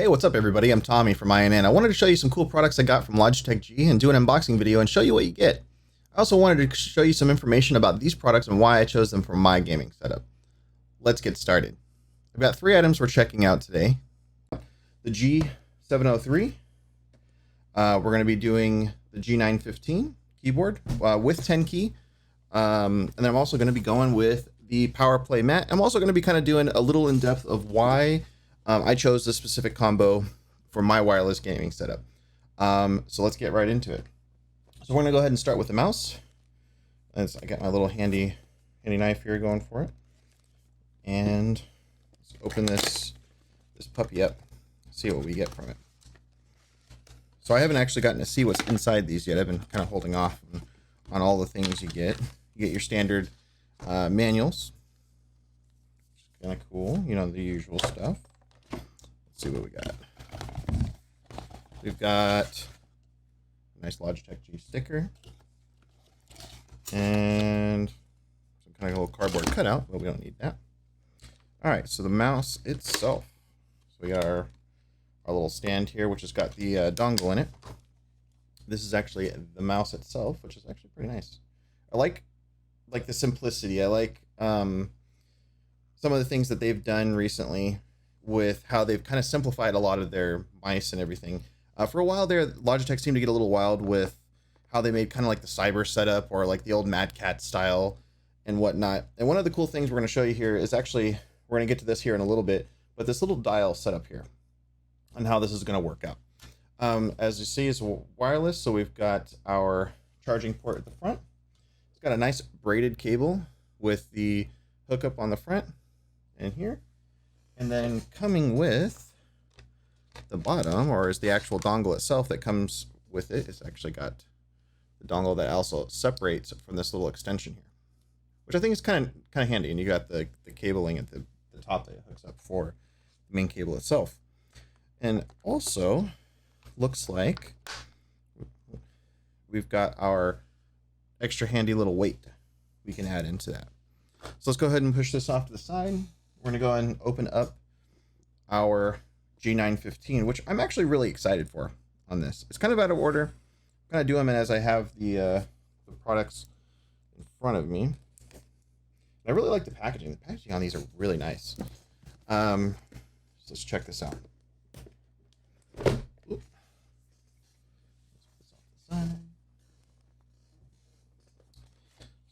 Hey, what's up everybody? I'm Tommy from INN. I wanted to show you some cool products I got from Logitech G and do an unboxing video and show you what you get. I also wanted to show you some information about these products and why I chose them for my gaming setup. Let's get started. I've got 3 items we're checking out today. The G703. We're going to be doing the G915 keyboard with 10 key. And then I'm also going to be going with the PowerPlay mat. I'm also going to be kind of doing a little in depth of why I chose this specific combo for my wireless gaming setup. So let's get right into it. So we're going to go ahead and start with the mouse. I got my little handy knife here going for it. And let's open this puppy up, see what we get from it. So I haven't actually gotten to see what's inside these yet. I've been kind of holding off on all the things you get. You get your standard manuals. Kind of cool, you know, the usual stuff. Let's see what we got. We've got a nice Logitech G sticker and some kind of little cardboard cutout, but we don't need that. All right, so the mouse itself. So we got our little stand here, which has got the dongle in it. This is actually the mouse itself, which is actually pretty nice. I like the simplicity. I like some of the things that they've done recently with how they've kind of simplified a lot of their mice and everything. For a while there, Logitech seemed to get a little wild with how they made kind of like the cyber setup or like the old Mad Cat style and whatnot. And one of the cool things we're going to show you here is actually, we're going to get to this here in a little bit, but this little dial setup here and how this is going to work out. As you see, it's wireless, so we've got our charging port at the front. It's got a nice braided cable with the hookup on the front and here. And then coming with the bottom, or is the actual dongle itself that comes with it, it's actually got the dongle that also separates from this little extension here, which I think is kind of handy. And you got the cabling at the top that hooks up for the main cable itself. And also looks like we've got our extra handy little weight we can add into that. So let's go ahead and push this off to the side. We're going to go ahead and open up our G915, which I'm actually really excited for on this. It's kind of out of order. I'm kind of doing them as I have the products in front of me. I really like the packaging. The packaging on these are really nice. So let's check this out. Oop. Let's put this off the side.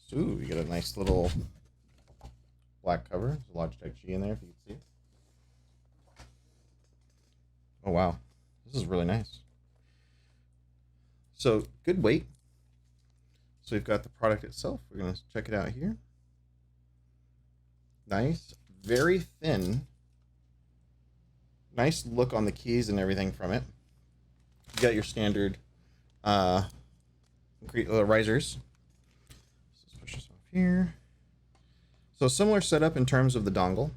So you get a nice little black cover. There's a Logitech G in there if you can see it. Oh wow, this is really nice. So good weight. So we've got the product itself. We're going to check it out here. Nice, very thin. Nice look on the keys and everything from it. You got your standard risers. Let's push this off here. So similar setup in terms of the dongle.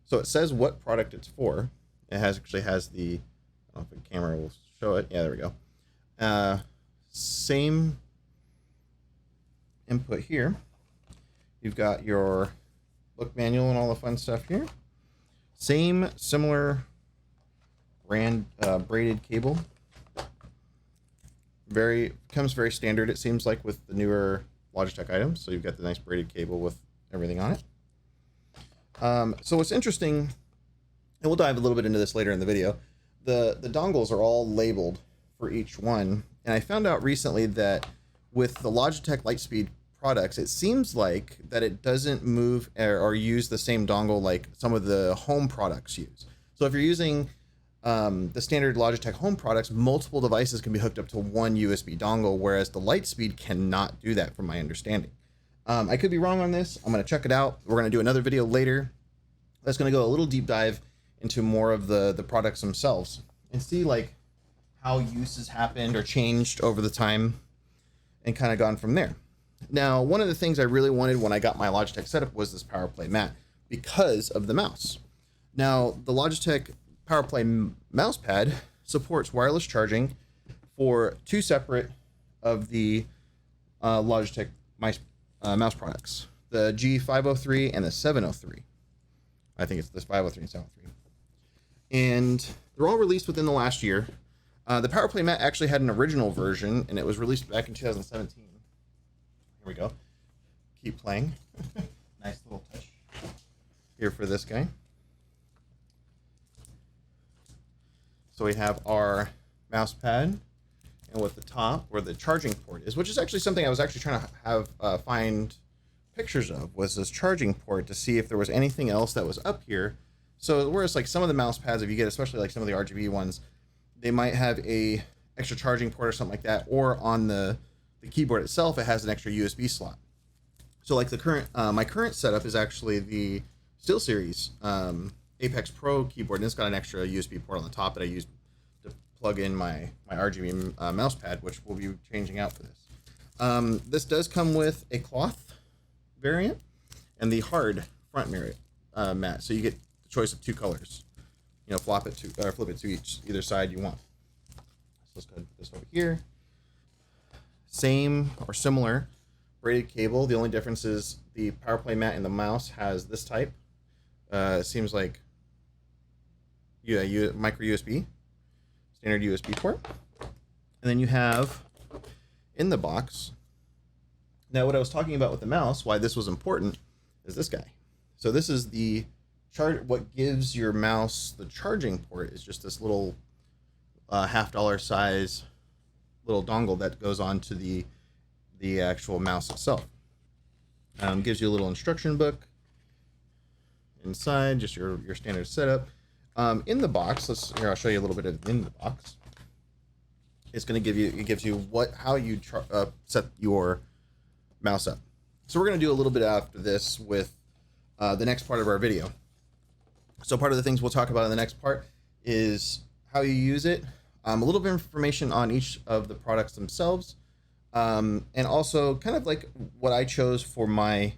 So it says what product it's for. It actually has the, I don't know if the camera will show it. Yeah, there we go. Same input here. You've got your book manual and all the fun stuff here. Same similar brand braided cable. Comes very standard, it seems like, with the newer Logitech items. So you've got the nice braided cable with everything on it. So what's interesting, and we'll dive a little bit into this later in the video, the dongles are all labeled for each one. And I found out recently that with the Logitech Lightspeed products, it seems like that it doesn't move or use the same dongle like some of the home products use. So if you're using the standard Logitech home products, multiple devices can be hooked up to one USB dongle, whereas the Lightspeed cannot do that from my understanding. I could be wrong on this. I'm going to check it out. We're going to do another video later that's going to go a little deep dive into more of the products themselves and see like how uses happened or changed over the time and kind of gone from there. Now, one of the things I really wanted when I got my Logitech setup was this PowerPlay mat because of the mouse. Now, the Logitech PowerPlay mouse pad supports wireless charging for 2 separate of the Logitech mouse products, the G503 and the 703. I think it's this 503 and 703. And They're all released within the last year. The PowerPlay mat actually had an original version, and it was released back in 2017. Here we go. Keep playing. Nice little touch here for this guy. So we have our mouse pad, and with the top where the charging port is, which is actually something I was actually trying to have find pictures of, was this charging port to see if there was anything else that was up here. So whereas like some of the mouse pads, if you get, especially like some of the RGB ones, they might have a extra charging port or something like that, or on the keyboard itself, it has an extra USB slot. So like the current, my current setup is actually the SteelSeries Apex Pro keyboard, and it's got an extra USB port on the top that I use to plug in my RGB mouse pad, which we'll be changing out for this. This does come with a cloth variant and the hard front mirror mat, so you get the choice of two colors. You know, flip it to either side you want. So let's go and put this over here. Same or similar braided cable. The only difference is the PowerPlay mat and the mouse has this type. It seems like micro USB, standard USB port. And then you have in the box. Now, what I was talking about with the mouse, why this was important, is this guy. So this is the what gives your mouse the charging port is just this little $50 size little dongle that goes on to the actual mouse itself. Gives you a little instruction book inside, just your standard setup. In the box, I'll show you a little bit of in the box. It's going to give you, it gives you how you set your mouse up. So we're going to do a little bit after this with the next part of our video. So part of the things we'll talk about in the next part is how you use it, a little bit of information on each of the products themselves, and also kind of like what I chose for my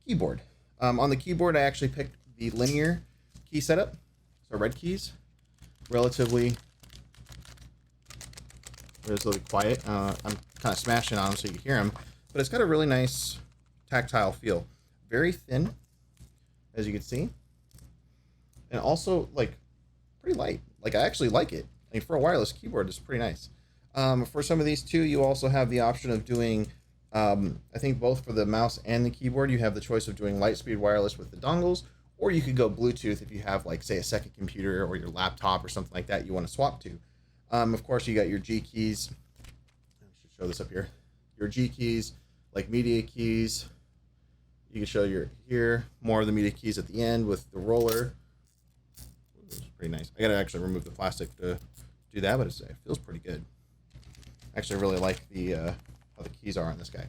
keyboard. On the keyboard, I actually picked the linear key setup, so red keys, relatively quiet. I'm kind of smashing on them so you can hear them, but it's got a really nice tactile feel. Very thin, as you can see. And also, like, pretty light. Like, I actually like it. I mean, for a wireless keyboard, it's pretty nice. For some of these, too, you also have the option of doing, I think both for the mouse and the keyboard, you have the choice of doing Lightspeed wireless with the dongles, or you could go Bluetooth if you have, like, say, a second computer or your laptop or something like that you want to swap to. Of course, you got your G keys. I should show this up here. Your G keys, like media keys. You can show more of the media keys at the end with the roller. It's pretty nice. I gotta actually remove the plastic to do that, but it feels pretty good. Actually, I really like how the keys are on this guy.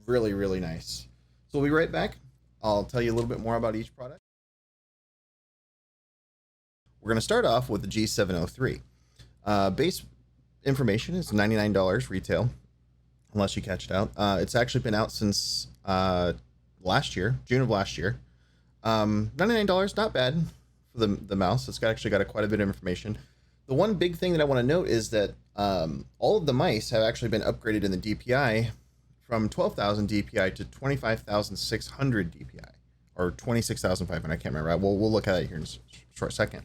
Really, really nice. So we'll be right back. I'll tell you a little bit more about each product. We're gonna start off with the G703. Base information is $99 retail, unless you catch it out. It's actually been out since last year, June of last year. $99, not bad for the mouse. It's actually got quite a bit of information. The one big thing that I want to note is that all of the mice have actually been upgraded in the DPI from 12,000 DPI to 25,600 DPI, or 26,500. I can't remember. We'll look at it here in a short second.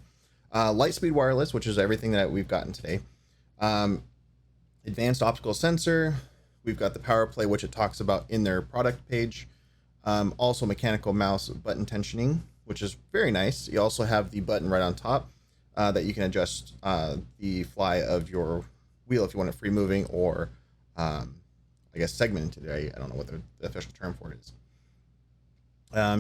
Lightspeed wireless, which is everything that we've gotten today. Advanced optical sensor. We've got the PowerPlay, which it talks about in their product page. Also mechanical mouse button tensioning, which is very nice. You also have the button right on top that you can adjust the fly of your wheel if you want it free moving, or I guess segmented. I don't know what the official term for it is.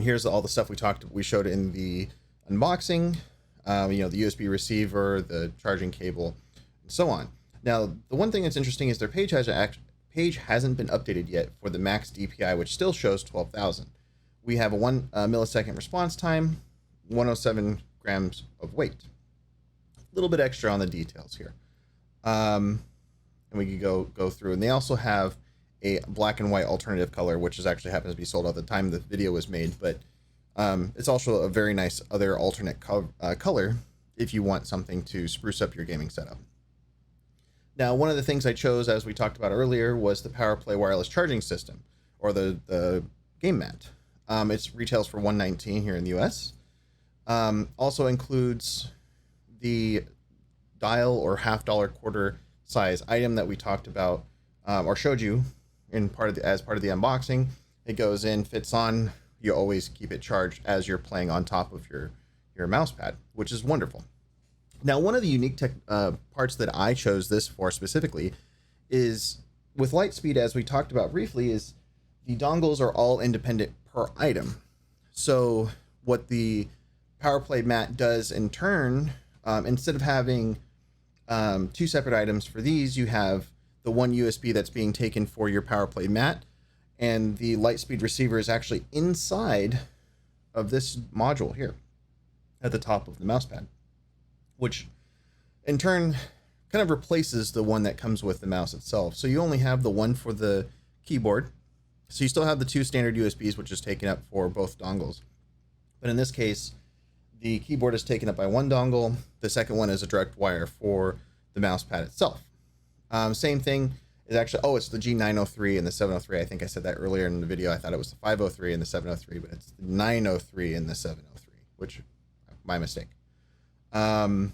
Here's all the stuff we showed in the unboxing. The USB receiver, the charging cable, and so on. Now, the one thing that's interesting is their page hasn't been updated yet for the max DPI, which still shows 12,000. We have a 1 millisecond response time, 107 grams of weight. A little bit extra on the details here. And we can go through. And they also have a black and white alternative color, which actually happens to be sold out at the time the video was made, but it's also a very nice other alternate color if you want something to spruce up your gaming setup. Now, one of the things I chose, as we talked about earlier, was the PowerPlay wireless charging system, or the game mat. It retails for $119 here in the US. Also includes the dial or $half quarter size item that we talked about or showed you in as part of the unboxing. It goes in, fits on. You always keep it charged as you're playing on top of your mouse pad, which is wonderful. Now, one of the unique parts that I chose this for specifically is with Lightspeed, as we talked about briefly, is the dongles are all independent per item. So what the PowerPlay mat does in turn, instead of having 2 separate items for these, you have the one USB that's being taken for your PowerPlay mat, and the Lightspeed receiver is actually inside of this module here at the top of the mouse pad, which in turn kind of replaces the one that comes with the mouse itself. So you only have the one for the keyboard. So you still have the 2 standard USBs, which is taken up for both dongles. But in this case, the keyboard is taken up by one dongle. The second one is a direct wire for the mouse pad itself. Same thing is actually, it's the G903 and the 703. I think I said that earlier in the video. I thought it was the 503 and the 703, but it's the 903 and the 703, which, my mistake. Comes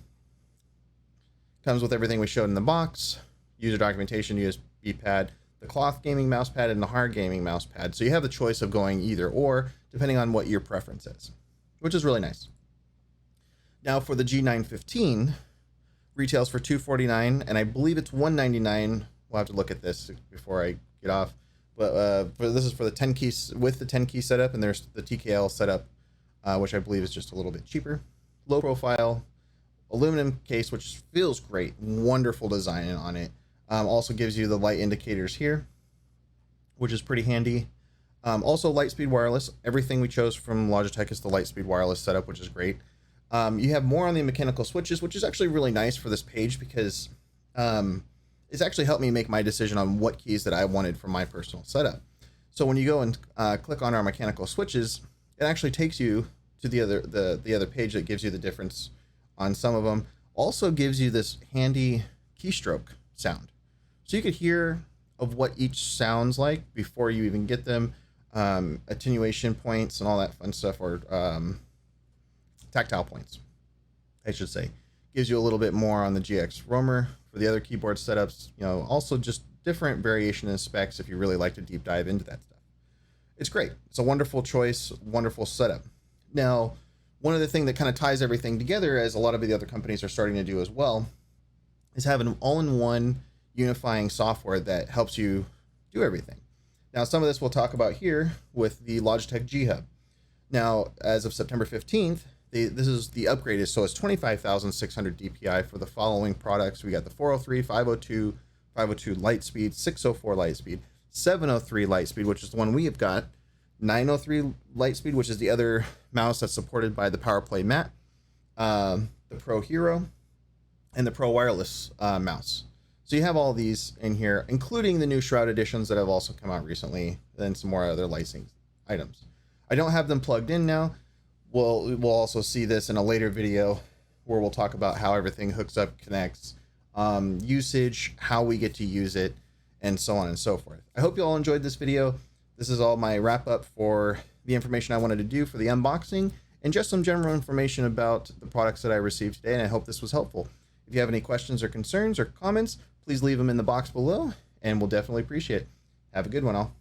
with everything we showed in the box: user documentation, USB pad, the cloth gaming mouse pad, and the hard gaming mouse pad. So you have the choice of going either or, depending on what your preference is, which is really nice. Now for the G915, retails for $249, and I believe it's $199. We'll have to look at this before I get off. But this is for the 10 keys with the 10 key setup, and there's the TKL setup, which I believe is just a little bit cheaper. Low profile aluminum case, which feels great. Wonderful design on it. Also gives you the light indicators here, which is pretty handy. Also Lightspeed wireless. Everything we chose from Logitech is the Lightspeed wireless setup, which is great. You have more on the mechanical switches, which is actually really nice for this page because it's actually helped me make my decision on what keys that I wanted for my personal setup. So when you go and click on our mechanical switches, it actually takes you to the other page that gives you the difference on some of them. Also gives you this handy keystroke sound, so you could hear of what each sounds like before you even get them. Attenuation points and all that fun stuff, or tactile points, I should say. Gives you a little bit more on the GX Roamer for the other keyboard setups. Also just different variation in specs if you really like to deep dive into that stuff. It's great. It's a wonderful choice, wonderful setup. Now, one of the things that kind of ties everything together, as a lot of the other companies are starting to do as well, is have an all-in-one unifying software that helps you do everything. Now, some of this we'll talk about here with the Logitech G Hub. Now, as of September 15th, this is the upgraded, so it's 25,600 DPI for the following products. We got the 403, 502, 502 Lightspeed, 604 Lightspeed, 703 Lightspeed, which is the one we have got, 903 Lightspeed, which is the other mouse that's supported by the PowerPlay mat, the Pro Hero, and the Pro Wireless mouse. So you have all these in here, including the new Shroud editions that have also come out recently, and some more other licensing items. I don't have them plugged in now. We'll also see this in a later video where we'll talk about how everything hooks up, connects, usage, how we get to use it, and so on and so forth. I hope you all enjoyed this video. This is all my wrap up for the information I wanted to do for the unboxing, and just some general information about the products that I received today, and I hope this was helpful. If you have any questions or concerns or comments, please leave them in the box below, and we'll definitely appreciate it. Have a good one, all.